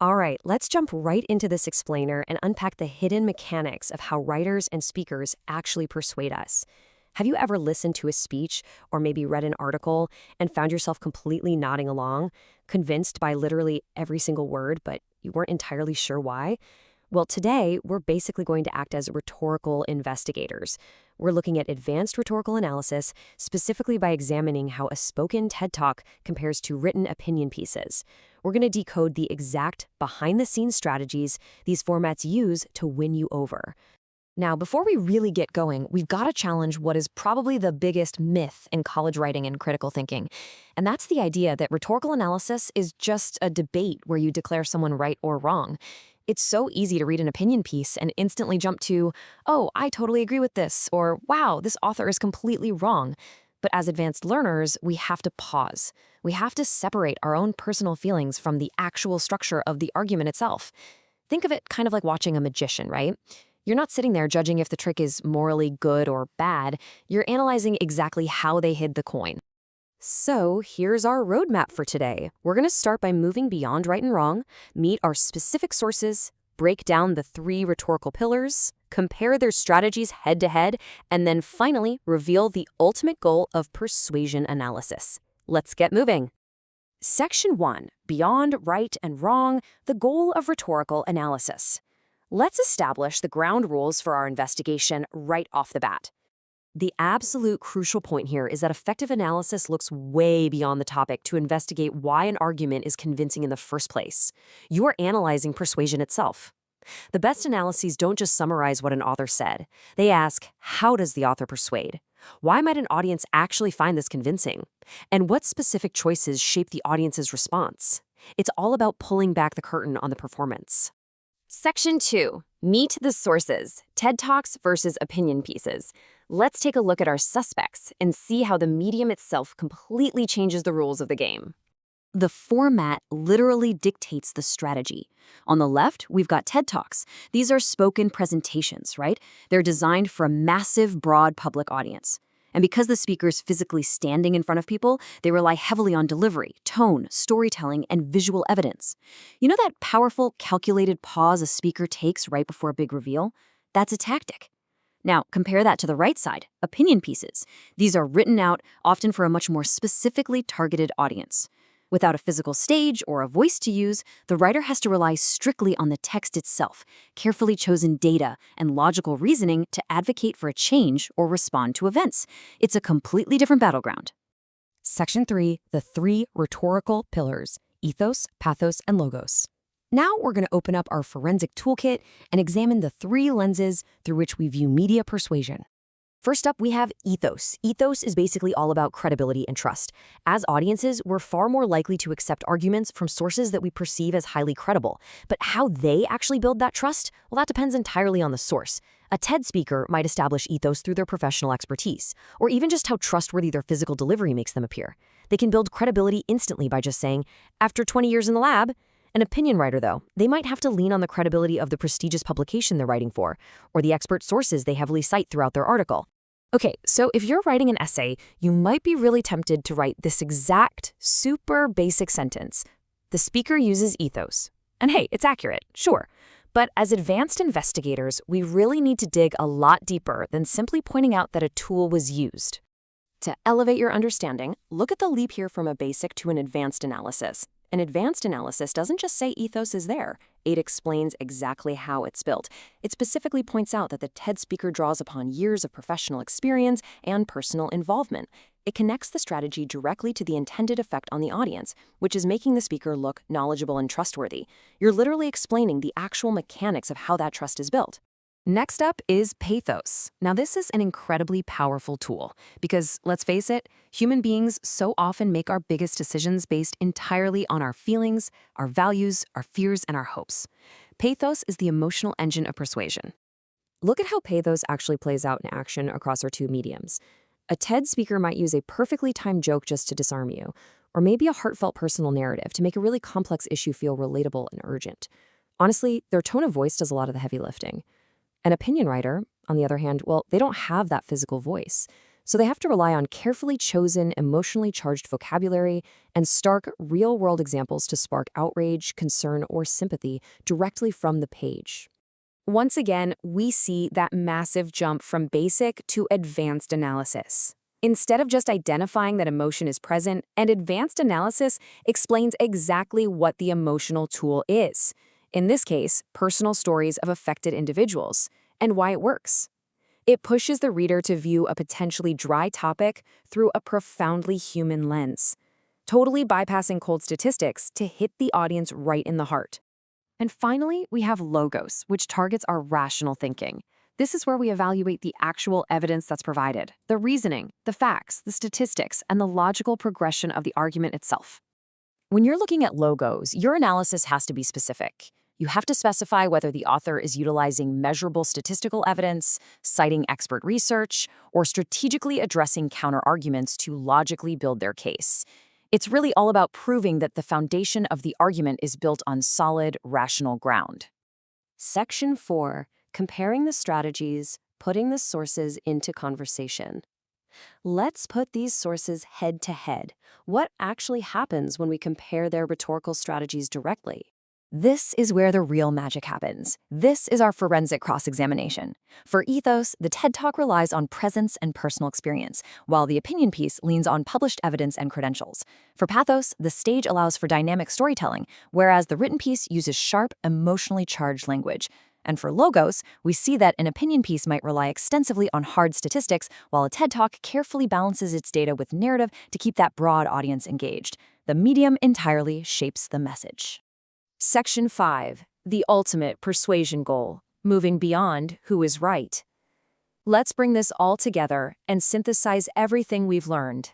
All right, let's jump right into this explainer and unpack the hidden mechanics of how writers and speakers actually persuade us. Have you ever listened to a speech or maybe read an article and found yourself completely nodding along, convinced by literally every single word, but you weren't entirely sure why? Well, today, we're basically going to act as rhetorical investigators. We're looking at advanced rhetorical analysis, specifically by examining how a spoken TED Talk compares to written opinion pieces. We're going to decode the exact behind-the-scenes strategies these formats use to win you over. Now, before we really get going, we've got to challenge what is probably the biggest myth in college writing and critical thinking. And that's the idea that rhetorical analysis is just a debate where you declare someone right or wrong. It's so easy to read an opinion piece and instantly jump to, oh, I totally agree with this, or wow, this author is completely wrong. But as advanced learners, we have to pause. We have to separate our own personal feelings from the actual structure of the argument itself. Think of it kind of like watching a magician, right? You're not sitting there judging if the trick is morally good or bad. You're analyzing exactly how they hid the coin. So here's our roadmap for today. We're going to start by moving beyond right and wrong, meet our specific sources, break down the three rhetorical pillars, compare their strategies head to head, and then finally reveal the ultimate goal of persuasion analysis. Let's get moving. Section 1. Beyond right and wrong, the goal of rhetorical analysis. Let's establish the ground rules for our investigation right off the bat. The absolute crucial point here is that effective analysis looks way beyond the topic to investigate why an argument is convincing in the first place. You are analyzing persuasion itself. The best analyses don't just summarize what an author said. They ask, how does the author persuade? Why might an audience actually find this convincing? And what specific choices shape the audience's response? It's all about pulling back the curtain on the performance. Section 2. Meet the sources. TED Talks versus opinion pieces. Let's take a look at our suspects and see how the medium itself completely changes the rules of the game. The format literally dictates the strategy. On the left, we've got TED Talks. These are spoken presentations, right? They're designed for a massive, broad public audience. And because the speaker's physically standing in front of people, they rely heavily on delivery, tone, storytelling, and visual evidence. You know that powerful, calculated pause a speaker takes right before a big reveal? That's a tactic. Now, compare that to the right side, opinion pieces. These are written out, often for a much more specifically targeted audience. Without a physical stage or a voice to use, the writer has to rely strictly on the text itself, carefully chosen data, and logical reasoning to advocate for a change or respond to events. It's a completely different battleground. Section 3, the three rhetorical pillars, ethos, pathos, and logos. Now we're going to open up our forensic toolkit and examine the three lenses through which we view media persuasion. First up, we have ethos. Ethos is basically all about credibility and trust. As audiences, we're far more likely to accept arguments from sources that we perceive as highly credible. But how they actually build that trust? Well, that depends entirely on the source. A TED speaker might establish ethos through their professional expertise, or even just how trustworthy their physical delivery makes them appear. They can build credibility instantly by just saying, after 20 years in the lab. An opinion writer, though, they might have to lean on the credibility of the prestigious publication they're writing for, or the expert sources they heavily cite throughout their article. Okay, so if you're writing an essay, you might be really tempted to write this exact, super basic sentence. The speaker uses ethos. And hey, it's accurate, sure. But as advanced investigators, we really need to dig a lot deeper than simply pointing out that a tool was used. To elevate your understanding, look at the leap here from a basic to an advanced analysis. An advanced analysis doesn't just say ethos is there. It explains exactly how it's built. It specifically points out that the TED speaker draws upon years of professional experience and personal involvement. It connects the strategy directly to the intended effect on the audience, which is making the speaker look knowledgeable and trustworthy. You're literally explaining the actual mechanics of how that trust is built. Next up is pathos. Now, this is an incredibly powerful tool because, let's face it, human beings so often make our biggest decisions based entirely on our feelings, our values, our fears, and our hopes. Pathos is the emotional engine of persuasion. Look at how pathos actually plays out in action across our two mediums. A TED speaker might use a perfectly timed joke just to disarm you, or maybe a heartfelt personal narrative to make a really complex issue feel relatable and urgent. Honestly, their tone of voice does a lot of the heavy lifting. An opinion writer, on the other hand, well, they don't have that physical voice. So they have to rely on carefully chosen, emotionally charged vocabulary and stark, real-world examples to spark outrage, concern, or sympathy directly from the page. Once again, we see that massive jump from basic to advanced analysis. Instead of just identifying that emotion is present, an advanced analysis explains exactly what the emotional tool is. In this case, personal stories of affected individuals, and why it works. It pushes the reader to view a potentially dry topic through a profoundly human lens, totally bypassing cold statistics to hit the audience right in the heart. And finally, we have logos, which targets our rational thinking. This is where we evaluate the actual evidence that's provided, the reasoning, the facts, the statistics, and the logical progression of the argument itself. When you're looking at logos, your analysis has to be specific. You have to specify whether the author is utilizing measurable statistical evidence, citing expert research, or strategically addressing counterarguments to logically build their case. It's really all about proving that the foundation of the argument is built on solid, rational ground. Section 4. Comparing the strategies, putting the sources into conversation. Let's put these sources head to head. What actually happens when we compare their rhetorical strategies directly? This is where the real magic happens. This is our forensic cross-examination. For ethos, the TED Talk relies on presence and personal experience, while the opinion piece leans on published evidence and credentials. For pathos, the stage allows for dynamic storytelling, whereas the written piece uses sharp, emotionally charged language. And for logos, we see that an opinion piece might rely extensively on hard statistics, while a TED Talk carefully balances its data with narrative to keep that broad audience engaged. The medium entirely shapes the message. Section 5. The ultimate persuasion goal, moving beyond who is right. Let's bring this all together and synthesize everything we've learned.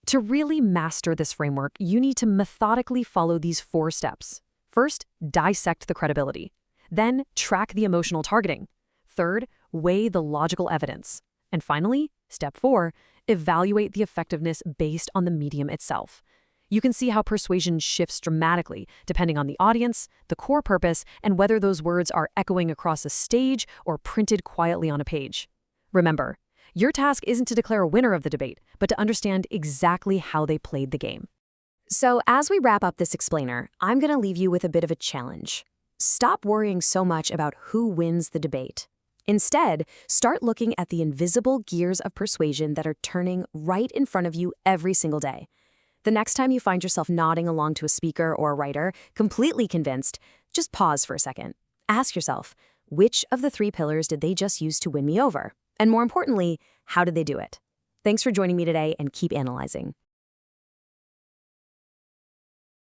To really master this framework, you need to methodically follow these 4 steps. First, dissect the credibility. Then, track the emotional targeting. Third, weigh the logical evidence. And finally, step 4, evaluate the effectiveness based on the medium itself. You can see how persuasion shifts dramatically depending on the audience, the core purpose, and whether those words are echoing across a stage or printed quietly on a page. Remember, your task isn't to declare a winner of the debate, but to understand exactly how they played the game. So as we wrap up this explainer, I'm going to leave you with a bit of a challenge. Stop worrying so much about who wins the debate. Instead, start looking at the invisible gears of persuasion that are turning right in front of you every single day. The next time you find yourself nodding along to a speaker or a writer, completely convinced, just pause for a second. Ask yourself, which of the 3 pillars did they just use to win me over? And more importantly, how did they do it? Thanks for joining me today, and keep analyzing.